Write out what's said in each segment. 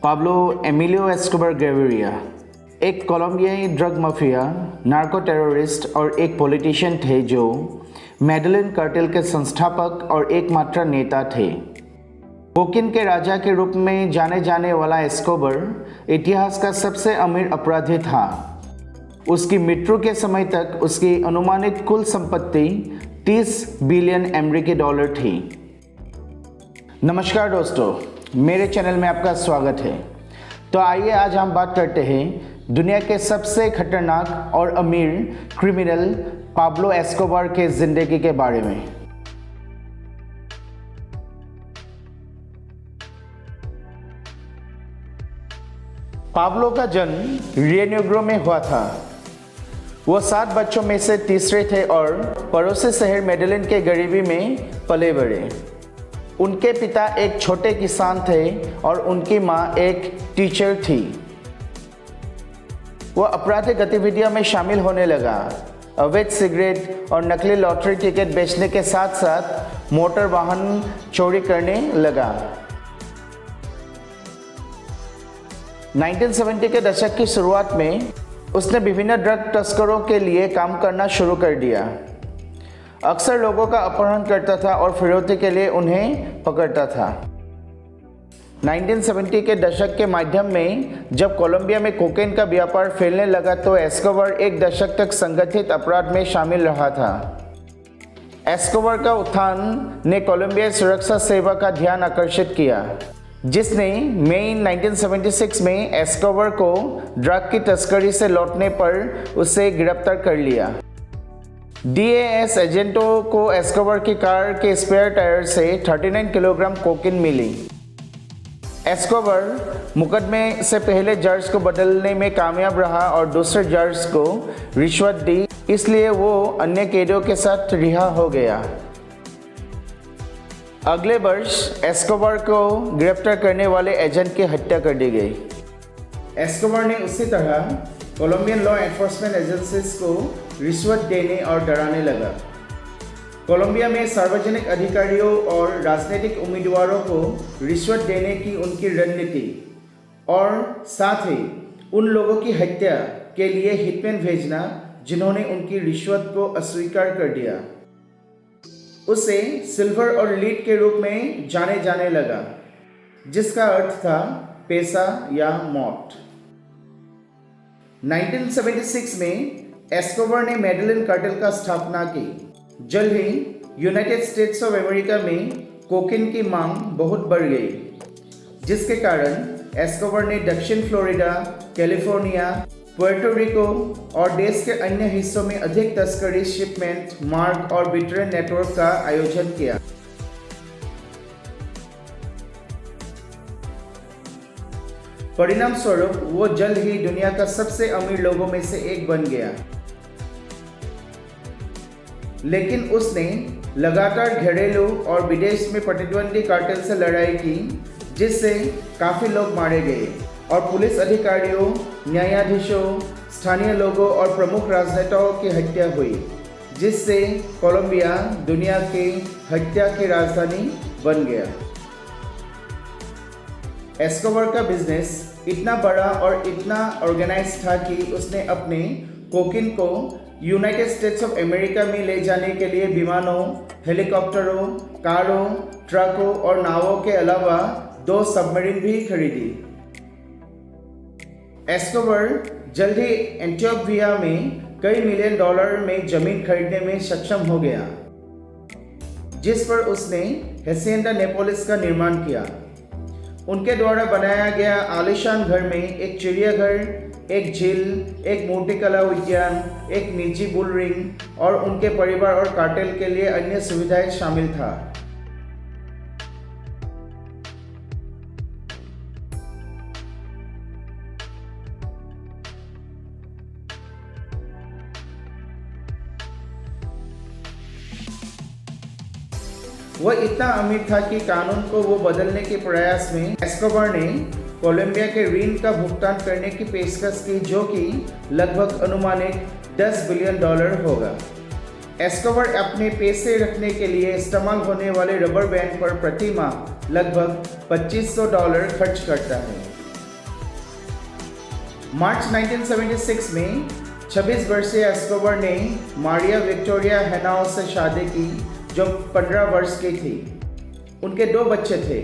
Pablo Emilio Escobar गेविरिया एक कोलंबियाई drug mafia, narco terrorist और एक पॉलिटिशियन थे जो मेडेलिन कार्टेल के संस्थापक और एकमात्र नेता थे। कोकीन के राजा के रूप में जाने जाने वाला एस्कोबार इतिहास का सबसे अमीर अपराधी था। उसकी मृत्यु के समय तक उसकी अनुमानित कुल संपत्ति 30 बिलियन अमेरिकी डॉलर थी। नमस्कार दोस्तों, मेरे चैनल में आपका स्वागत है। तो आइए आज हम बात करते हैं दुनिया के सबसे खतरनाक और अमीर क्रिमिनल पाब्लो एस्कोबार के जिंदगी के बारे में। पाब्लो का जन्म रियो नेग्रो में हुआ था। वो 7 बच्चों में से तीसरे थे और पड़ोसी शहर मेडेलिन के गरीबी में पले बढ़े। उनके पिता एक छोटे किसान थे और उनकी माँ एक टीचर थी। वो आपराधिक गतिविधियों में शामिल होने लगा। अवैध सिगरेट और नकली लॉटरी टिकट बेचने के साथ साथ मोटर वाहन चोरी करने लगा। 1970 के दशक की शुरुआत में उसने विभिन्न ड्रग तस्करों के लिए काम करना शुरू कर दिया। अक्सर लोगों का अपहरण करता था और फिरौती के लिए उन्हें पकड़ता था। 1970 के दशक के माध्यम में जब कोलंबिया में कोकेन का व्यापार फैलने लगा तो एस्कोबार एक दशक तक संगठित अपराध में शामिल रहा था। एस्कोबार का उत्थान ने कोलंबिया सुरक्षा सेवा का ध्यान आकर्षित किया, जिसने मई 1976 में एस्कोबार को ड्रग की तस्करी से लौटने पर उसे गिरफ्तार कर लिया। डीएएस एजेंटों को एस्कोबार की कार के स्पेयर टायर से 39 किलोग्राम कोकीन मिली। एस्कोबार मुकदमे से पहले जज को बदलने में कामयाब रहा और दूसरे जज को रिश्वत दी, इसलिए वो अन्य कैदियों के साथ रिहा हो गया। अगले वर्ष एस्कोबार को गिरफ्तार करने वाले एजेंट की हत्या कर दी गई। एस्कोबार ने उसी तरह कोलंबियन लॉ एनफोर्समेंट एजेंसीज को रिश्वत देने और डराने लगा। कोलंबिया में सार्वजनिक अधिकारियों और राजनीतिक उम्मीदवारों को रिश्वत देने की उनकी रणनीति और साथ ही उन लोगों की हत्या के लिए हिटमैन भेजना जिन्होंने उनकी रिश्वत को अस्वीकार कर दिया। उसे सिल्वर और लीड के रूप में जाने जाने लगा, जिसका अर्थ था पैसा या मौत। 1976 में एस्कोबार ने मेडेलिन कार्टेल का स्थापना की। जल्द ही यूनाइटेड स्टेट्स ऑफ अमेरिका में कोकीन की मांग बहुत बढ़ गई, जिसके कारण एस्कोबार ने दक्षिण फ्लोरिडा, कैलिफोर्निया, पुएर्टो रिको और देश के अन्य हिस्सों में अधिक तस्करी, शिपमेंट, मार्ग और वितरण नेटवर्क का आयोजन किया। परिणाम स्वरूप वो जल्द ही दुनिया का सबसे अमीर लोगों में से एक बन गया। लेकिन उसने लगातार घरेलू और विदेश में प्रतिद्वंदी कार्टेल से लड़ाई की, जिससे काफी लोग मारे गए और पुलिस अधिकारियों, न्यायाधीशों, स्थानीय लोगों और प्रमुख राजनेताओं की हत्या हुई, जिससे कोलंबिया दुनिया की हत्या की राजधानी बन गया। एस्कोबार का बिजनेस इतना बड़ा और इतना ऑर्गेनाइज था कि उसने अपने कोकीन को यूनाइटेड स्टेट्स ऑफ अमेरिका में ले जाने के लिए विमानों, हेलीकॉप्टरों, कारों, ट्रकों और नावों के अलावा 2 सबमरीन भी खरीदी। एस्कोबार जल्द ही एंटियोक्विया में कई मिलियन डॉलर में जमीन खरीदने में सक्षम हो गया, जिस पर उसने हेसिएंडा नेपोलिस का निर्माण किया। उनके द्वारा बनाया गया आलीशान घर में एक चिड़ियाघर, एक झील, एक मूर्तिकला उद्यान, एक निजी बुल रिंग और उनके परिवार और कार्टेल के लिए अन्य सुविधाएं शामिल था। वह इतना अमीर था कि कानून को वो बदलने के प्रयास में एस्कोबार ने कोलंबिया के ऋण का भुगतान करने की पेशकश की, जो कि लगभग अनुमानित 10 बिलियन डॉलर होगा। एस्कोबार अपने पैसे रखने के लिए इस्तेमाल होने वाले रबर बैंड पर प्रति माह लगभग $2500 खर्च करता है। मार्च 1976 में 26 वर्षीय एस्कोबार ने मारिया विक्टोरिया हेनाओ से शादी की, जो 15 वर्ष की थी। उनके 2 बच्चे थे,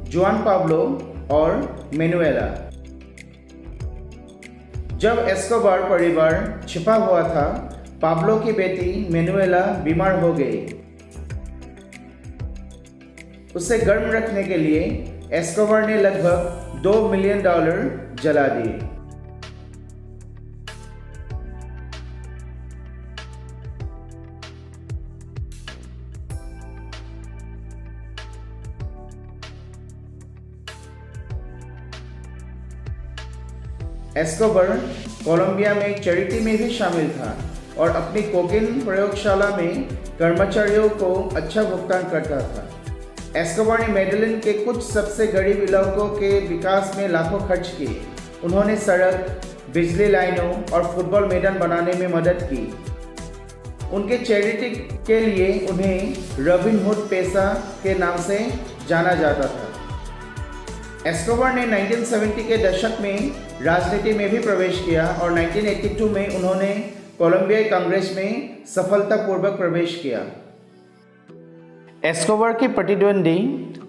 जुआन पाब्लो और मैनुएला। जब एस्कोबार परिवार छिपा हुआ था, पाब्लो की बेटी मैनुएला बीमार हो गई। उसे गर्म रखने के लिए एस्कोबार ने लगभग $2 मिलियन जला दिए। एस्कोबार कोलंबिया में चैरिटी में भी शामिल था और अपनी कोकेन प्रयोगशाला में कर्मचारियों को अच्छा भुगतान करता था। एस्कोबार ने मेडेलिन के कुछ सबसे गरीब इलाकों के विकास में लाखों खर्च किए। उन्होंने सड़क, बिजली लाइनों और फुटबॉल मैदान बनाने में मदद की। उनके चैरिटी के लिए उन्हें रॉबिन हुड पैसा के नाम से जाना जाता था। एस्कोबार ने 1970 के दशक में राजनीति में भी प्रवेश किया और 1982 में उन्होंने कोलंबियाई कांग्रेस में सफलतापूर्वक प्रवेश किया। एस्कोबार की प्रतिद्वंदी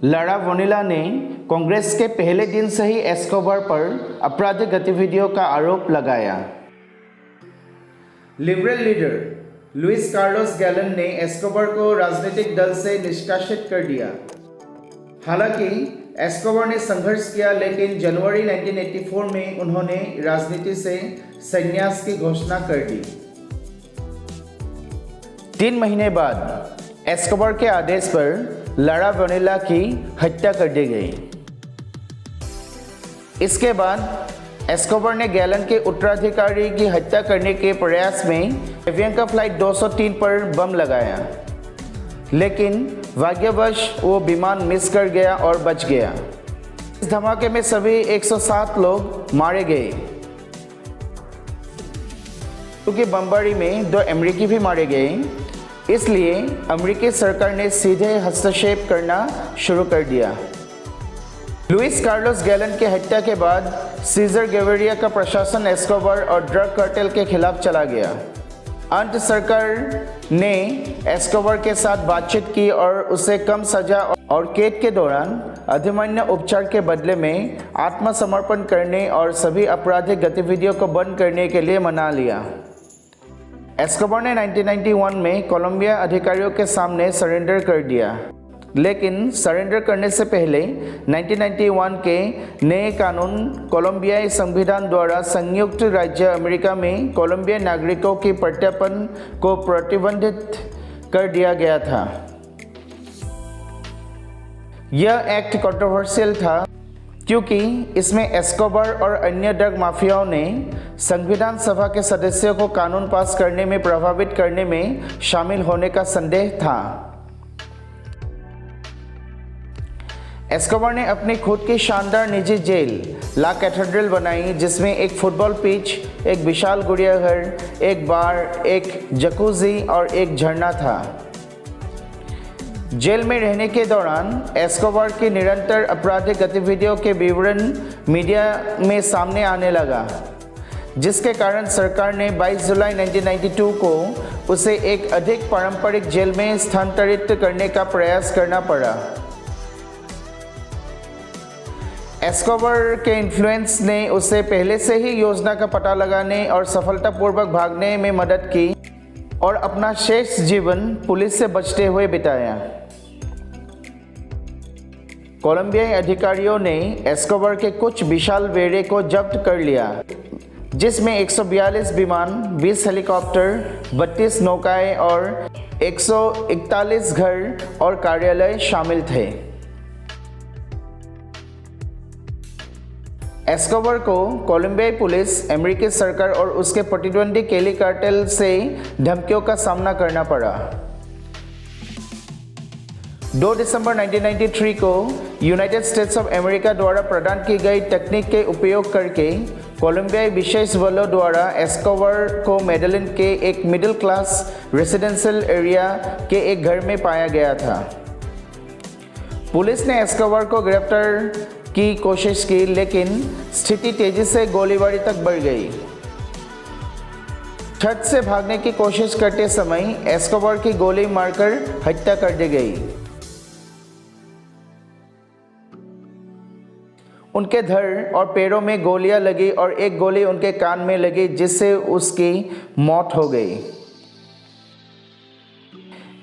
लारा वोनिला ने कांग्रेस के पहले दिन से ही एस्कोबार पर आपराधिक गतिविधियों का आरोप लगाया। Liberal leader Luis Carlos Galan ने एस्कोबार को राजनीतिक दल से निष्कासित कर दिया। हालांकि एस्कोबार ने संघर्ष किया, लेकिन जनवरी 1984 में उन्होंने राजनीति से संन्यास की घोषणा कर दी। 3 महीने बाद एस्कोबार के आदेश पर लारा वोनिला की हत्या कर दी गई। इसके बाद एस्कोबार ने गैलन के उत्तराधिकारी की हत्या करने के प्रयास में एवियंका फ्लाइट 203 पर बम लगाया, लेकिन भाग्यवश वो विमान मिस कर गया और बच गया। इस धमाके में सभी 107 लोग मारे गए, क्योंकि बमबारी में 2 अमेरिकी भी मारे गए। इसलिए अमेरिकी सरकार ने सीधे हस्तक्षेप करना शुरू कर दिया। लुइस कार्लोस गैलन की हत्या के बाद सीजर गेविरिया का प्रशासन एस्कोबार और ड्रग कार्टेल के खिलाफ चला गया। अंत सरकार ने एस्कोबार के साथ बातचीत की और उसे कम सजा और कैद के दौरान अधिमान्य उपचार के बदले में आत्मसमर्पण करने और सभी आपराधिक गतिविधियों को बंद करने के लिए मना लिया। एस्कोबार ने 1991 में कोलंबिया अधिकारियों के सामने सरेंडर कर दिया, लेकिन सरेंडर करने से पहले 1991 के नए कानून कोलंबियाई संविधान द्वारा संयुक्त राज्य अमेरिका में कोलंबिया नागरिकों की प्रत्यर्पण को प्रतिबंधित कर दिया गया था। यह एक्ट कंट्रोवर्शियल था क्योंकि इसमें एस्कोबार और अन्य ड्रग माफियाओं ने संविधान सभा के सदस्यों को कानून पास करने में प्रभावित करने में शामिल होने का संदेह था। एस्कोबार ने अपनी खुद की शानदार निजी जेल ला कैथेड्रल बनाई, जिसमें एक फुटबॉल पिच, एक विशाल गुड़ियाघर, एक बार, एक जकूजी और एक झरना था। जेल में रहने के दौरान एस्कोबार की निरंतर आपराधिक गतिविधियों के विवरण मीडिया में सामने आने लगा, जिसके कारण सरकार ने 22 जुलाई 1992 को उसे एक अधिक पारंपरिक जेल में स्थानांतरित करने का प्रयास करना पड़ा। एस्कोबार के इन्फ्लुएंस ने उसे पहले से ही योजना का पता लगाने और सफलतापूर्वक भागने में मदद की और अपना शेष जीवन पुलिस से बचते हुए बिताया। कोलंबियाई अधिकारियों ने एस्कोबार के कुछ विशाल बेड़े को जब्त कर लिया, जिसमें 142 विमान, 20 हेलीकॉप्टर, 32 नौकाएं और 141 घर और कार्यालय शामिल थे। एस्कोबार को कोलंबियाई पुलिस, अमेरिकी सरकार और उसके प्रतिद्वंदी केली कार्टेल से धमकियों का सामना करना पड़ा। 2 दिसंबर 1993 को यूनाइटेड स्टेट्स ऑफ अमेरिका द्वारा प्रदान की गई तकनीक के उपयोग करके कोलंबियाई विशेष बलों द्वारा एस्कोबार को मेडेलिन के एक मिडिल क्लास रेसिडेंशियल एरिया के एक घर में पाया गया था। पुलिस ने एस्कोबार को गिरफ्तार की कोशिश की, लेकिन स्थिति तेजी से गोलीबारी तक बढ़ गई। छत से भागने की कोशिश करते समय एस्कोबार की गोली मारकर हत्या कर दी गई। उनके धड़ और पैरों में गोलियां लगी और एक गोली उनके कान में लगी, जिससे उसकी मौत हो गई।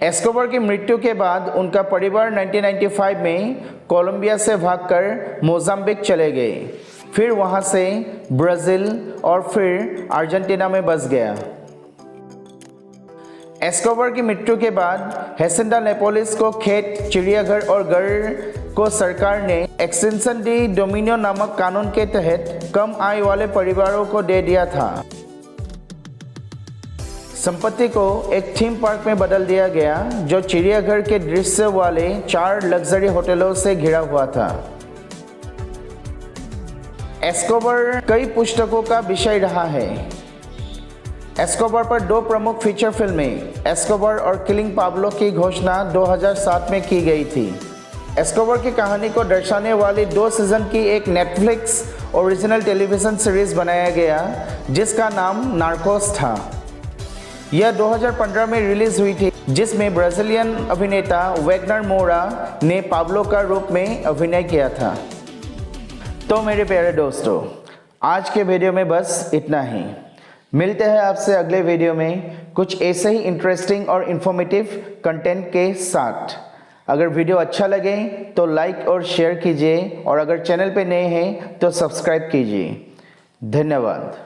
एस्कोबार की मृत्यु के बाद उनका परिवार 1995 में कोलंबिया से भागकर मोजाम्बिक चले गए, फिर वहां से ब्राज़ील और फिर अर्जेंटीना में बस गया। एस्कोबार की मृत्यु के बाद हेसेंडा नेपोलिस को खेत, चिड़ियाघर और घर को सरकार ने एक्सटेंशन डी डोमिनियो नामक कानून के तहत कम आय वाले परिवारों को दे दिया था। संपत्ति को एक थीम पार्क में बदल दिया गया, जो चिड़ियाघर के दृश्य वाले 4 लग्जरी होटलों से घिरा हुआ था। एस्कोबार कई पुस्तकों का विषय रहा है। एस्कोबार पर 2 प्रमुख फीचर फिल्में एस्कोबार और किलिंग पाब्लो की घोषणा 2007 में की गई थी। एस्कोबार की कहानी को दर्शाने वाली 2 सीजन की एक नेटफ्लिक्स ओरिजिनल टेलीविज़न सीरीज बनाया गया, जिसका नाम नार्कोस था। यह 2015 में रिलीज हुई थी, जिसमें ब्राज़ीलियन अभिनेता वैगनर मोरा ने पाब्लो का रूप में अभिनय किया था। तो मेरे प्यारे दोस्तों, आज के वीडियो में बस इतना ही। मिलते हैं आपसे अगले वीडियो में कुछ ऐसे ही इंटरेस्टिंग और इन्फॉर्मेटिव कंटेंट के साथ। अगर वीडियो अच्छा लगे तो लाइक और शेयर कीजिए, और अगर चैनल पे नए हैं तो सब्सक्राइब कीजिए। धन्यवाद।